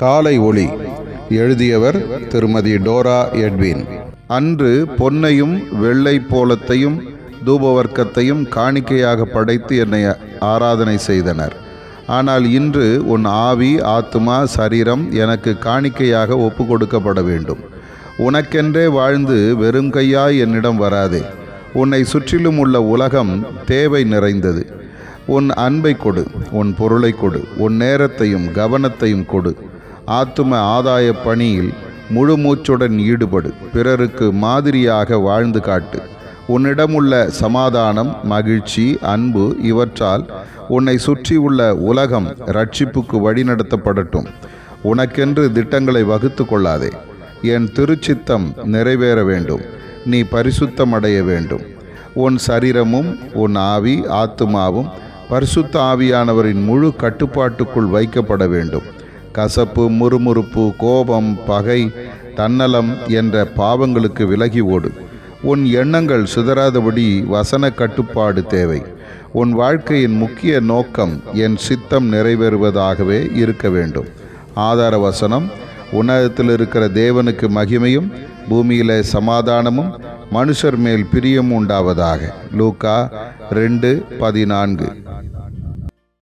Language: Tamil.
காலை ஒளி. எழுதியவர் திருமதி டோரா எட்வின். அன்று பொன்னையும் வெள்ளை போலத்தையும் தூபவர்க்கத்தையும் காணிக்கையாக படைத்து என்னை ஆராதனை செய்தனர். ஆனால் இன்று உன் ஆவி, ஆத்துமா, சரீரம் எனக்கு காணிக்கையாக ஒப்பு கொடுக்கப்பட வேண்டும். உனக்கென்றே வாழ்ந்து வெறும் கையாய் என்னிடம் வராதே. உன்னை சுற்றிலும் உள்ள உலகம் தேவை நிறைந்தது. உன் அன்பை கொடு, உன் பொருளை கொடு, உன் நேரத்தையும் கவனத்தையும் கொடு. ஆத்தும ஆதாய பணியில் முழு மூச்சுடன் ஈடுபடு. பிறருக்கு மாதிரியாக வாழ்ந்து காட்டு. உன்னிடமுள்ள சமாதானம், மகிழ்ச்சி, அன்பு இவற்றால் உன்னை சுற்றி உள்ள உலகம் இரட்சிப்புக்கு வழிநடத்தப்படட்டும். உனக்கென்று திட்டங்களை வகுத்து கொள்ளாதே. என் திருச்சித்தம் நிறைவேற வேண்டும். நீ பரிசுத்தமடைய வேண்டும். உன் சரீரமும் உன் ஆவி, ஆத்துமாவும் பரிசுத்த ஆவியானவரின் முழு கட்டுப்பாட்டுக்குள் வைக்கப்பட வேண்டும். கசப்பு, முறுமுறுப்பு, கோபம், பகை, தன்னலம் என்ற பாவங்களுக்கு விலகி ஓடு. உன் எண்ணங்கள் சிதறாதபடி வசன கட்டுப்பாடு தேவை. உன் வாழ்க்கையின் முக்கிய நோக்கம் என் சித்தம் நிறைவேறுவதாகவே இருக்க வேண்டும். ஆதார வசனம்: உன்னதத்தில் இருக்கிற தேவனுக்கு மகிமையும் பூமியிலே சமாதானமும் மனுஷர் மேல் பிரியம் உண்டாவதாக. லூக்கா 2:14.